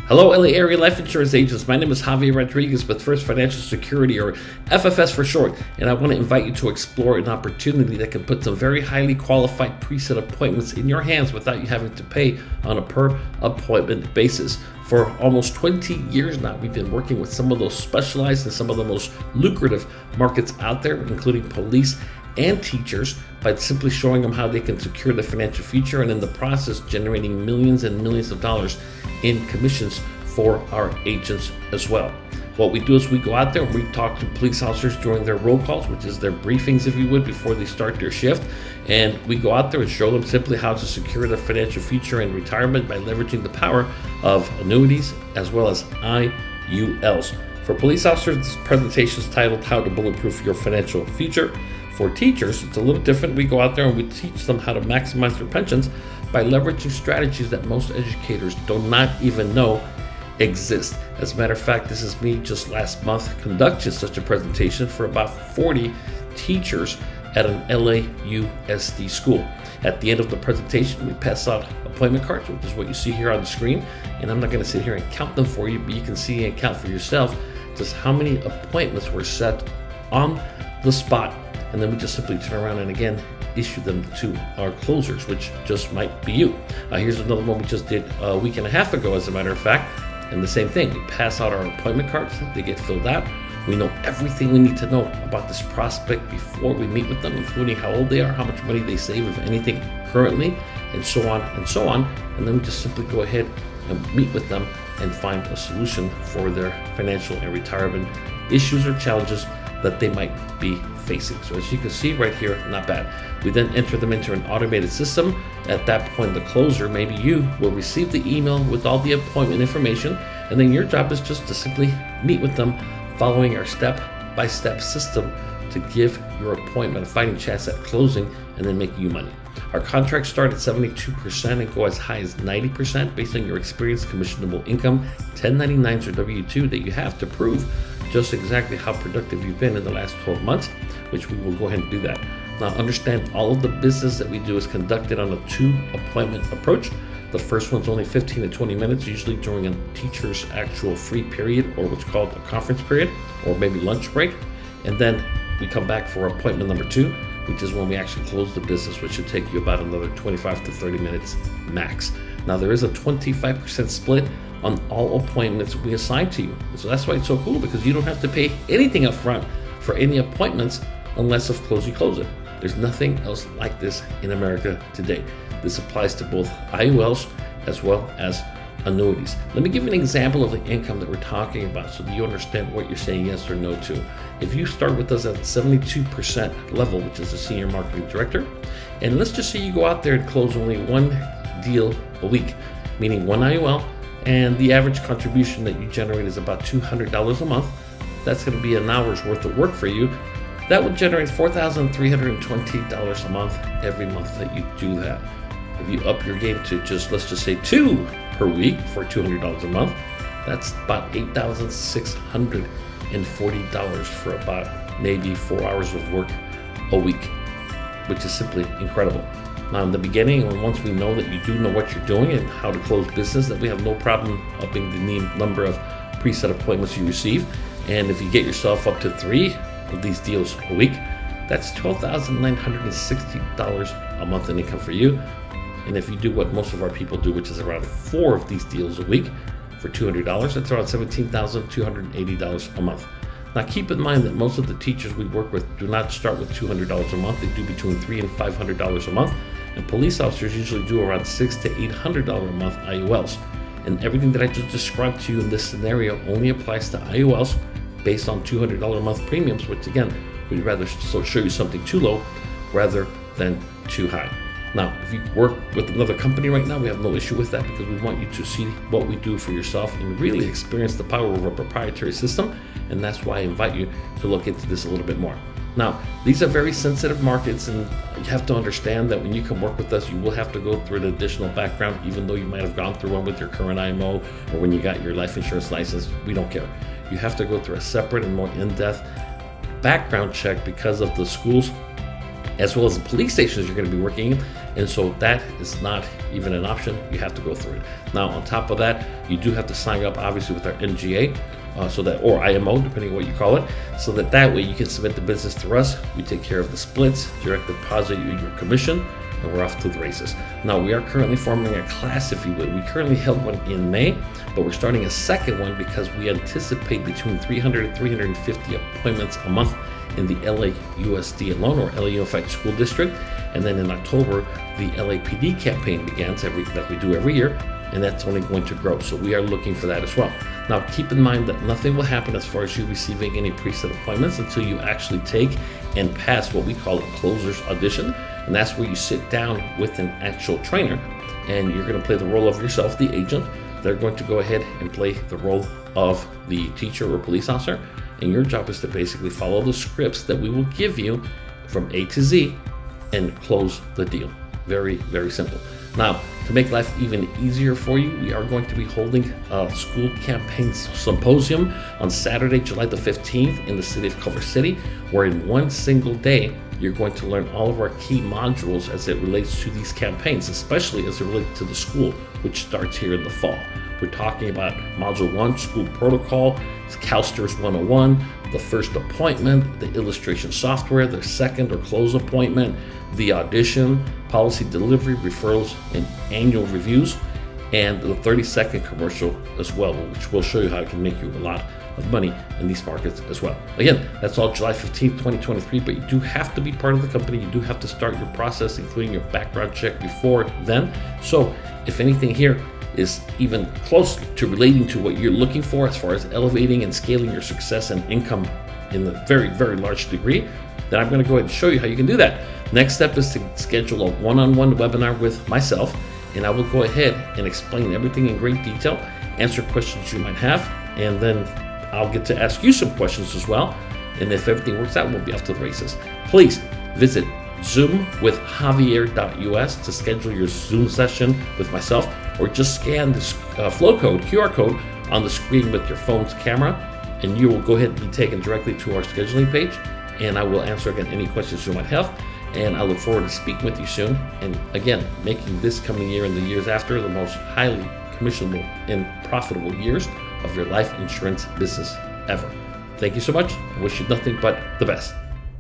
Hello, LA area life insurance agents. My name is Javier Rodriguez with First Financial Security, or FFS for short, and I want to invite you to explore an opportunity that can put some very highly qualified preset appointments in your hands without you having to pay on a per appointment basis. For almost 20 years now, we've been working with some of those specialized and some of the most lucrative markets out there, including police and teachers, by simply showing them how they can secure their financial future and in the process generating millions and millions of dollars in commissions for our agents as well. What we do is we go out there and we talk to police officers during their roll calls, which is their briefings, if you would, before they start their shift. And we go out there and show them simply how to secure their financial future and retirement by leveraging the power of annuities as well as IULs. For police officers, this presentation is titled How to Bulletproof Your Financial Future. For teachers, it's a little different. We go out there and we teach them how to maximize their pensions by leveraging strategies that most educators do not even know exist. As a matter of fact, this is me just last month conducting such a presentation for about 40 teachers at an LAUSD school. At the end of the presentation, we pass out appointment cards, which is what you see here on the screen. And I'm not going to sit here and count them for you, but you can see and count for yourself just how many appointments were set on the spot. And then we just simply turn around and again issue them to our closers, which just might be you. Here's another one we just did a week and a half ago, as a matter of fact. And the same thing, we pass out our appointment cards, they get filled out. We know everything we need to know about this prospect before we meet with them, including how old they are, how much money they save, if anything, currently, and so on and so on. And then we just simply go ahead and meet with them and find a solution for their financial and retirement issues or challenges that they might be facing. So as you can see right here, not bad. We then enter them into an automated system. At that point, the closer, maybe you, will receive the email with all the appointment information, and then your job is just to simply meet with them following our step-by-step system to give your appointment a fighting chance at closing and then making you money. Our contracts start at 72% and go as high as 90% based on your experienced commissionable income, 1099s or W-2 that you have to prove just exactly how productive you've been in the last 12 months, which we will go ahead and do that. Now understand, all of the business that we do is conducted on a 2-appointment approach. The first one's only 15 to 20 minutes, usually during a teacher's actual free period, or what's called a conference period, or maybe lunch break. And then we come back for appointment number 2, which is when we actually close the business, which should take you about another 25 to 30 minutes max. Now there is a 25% split on all appointments we assign to you. So that's why it's so cool, because you don't have to pay anything up front for any appointments unless of course you close it. There's nothing else like this in America today. This applies to both IULs as well as annuities. Let me give you an example of the income that we're talking about so that you understand what you're saying yes or no to. If you start with us at 72% level, which is the senior marketing director, and let's just say you go out there and close only one deal a week, meaning one IUL, and the average contribution that you generate is about $200 a month. That's going to be an hour's worth of work for you. That would generate $4,320 a month every month that you do that. If you up your game to let's just say 2 per week for $200 a month, that's about $8,640 for about maybe 4 hours of work a week, which is simply incredible. Now in the beginning, and once we know that you do know what you're doing and how to close business, that we have no problem upping the number of preset appointments you receive. And if you get yourself up to 3 of these deals a week, that's $12,960 a month in income for you. And if you do what most of our people do, which is around 4 of these deals a week for $200, that's around $17,280 a month. Now keep in mind that most of the teachers we work with do not start with $200 a month. They do between $300 and $500 a month. And police officers usually do around $600 to $800 a month IULs. And everything that I just described to you in this scenario only applies to IULs based on $200 a month premiums, which again, we'd rather show you something too low rather than too high. Now, if you work with another company right now, we have no issue with that, because we want you to see what we do for yourself and really experience the power of our proprietary system. And that's why I invite you to look into this a little bit more. Now, these are very sensitive markets, and you have to understand that when you come work with us, you will have to go through an additional background, even though you might have gone through one with your current IMO or when you got your life insurance license. We don't care. You have to go through a separate and more in-depth background check because of the schools as well as the police stations you're going to be working in. And so that is not even an option. You have to go through it. Now, on top of that, you do have to sign up, obviously, with our NGA, or IMO, depending on what you call it, so that way you can submit the business to us. We take care of the splits, direct deposit you your commission, and we're off to the races. Now, we are currently forming a class, if you will. We currently held one in May, but we're starting a second one because we anticipate between 300 and 350 appointments a month in the LAUSD alone, or LA Unified School District. And then in October, the LAPD campaign begins, like we do every year, and that's only going to grow. So we are looking for that as well. Now, keep in mind that nothing will happen as far as you receiving any preset appointments until you actually take and pass what we call a closer's audition. And that's where you sit down with an actual trainer, and you're going to play the role of yourself, the agent. They're going to go ahead and play the role of the teacher or police officer. And your job is to basically follow the scripts that we will give you from A to Z and close the deal. Very, very simple. Now, to make life even easier for you, we are going to be holding a school campaign symposium on Saturday, July the 15th in the city of Culver City, where in one single day, you're going to learn all of our key modules as it relates to these campaigns, especially as it relates to the school, which starts here in the fall. We're talking about Module 1, School Protocol, CalSTRS 101, the first appointment, the illustration software, the second or close appointment, the audition, policy delivery, referrals, and annual reviews, and the 30-second commercial as well, which will show you how it can make you a lot of money in these markets as well. Again, that's all July 15th, 2023, but you do have to be part of the company. You do have to start your process, including your background check before then. So if anything here is even close to relating to what you're looking for as far as elevating and scaling your success and income in a very, very large degree, then I'm going to go ahead and show you how you can do that. Next step is to schedule a one-on-one webinar with myself, and I will go ahead and explain everything in great detail, answer questions you might have, and then I'll get to ask you some questions as well. And if everything works out, we'll be off to the races. Please visit zoomwithjavier.us to schedule your Zoom session with myself, or just scan this flow code, QR code on the screen with your phone's camera, and you will go ahead and be taken directly to our scheduling page, and I will answer again any questions you might have. And I look forward to speaking with you soon, and again, making this coming year and the years after the most highly commissionable and profitable years of your life insurance business ever. Thank you so much. I wish you nothing but the best.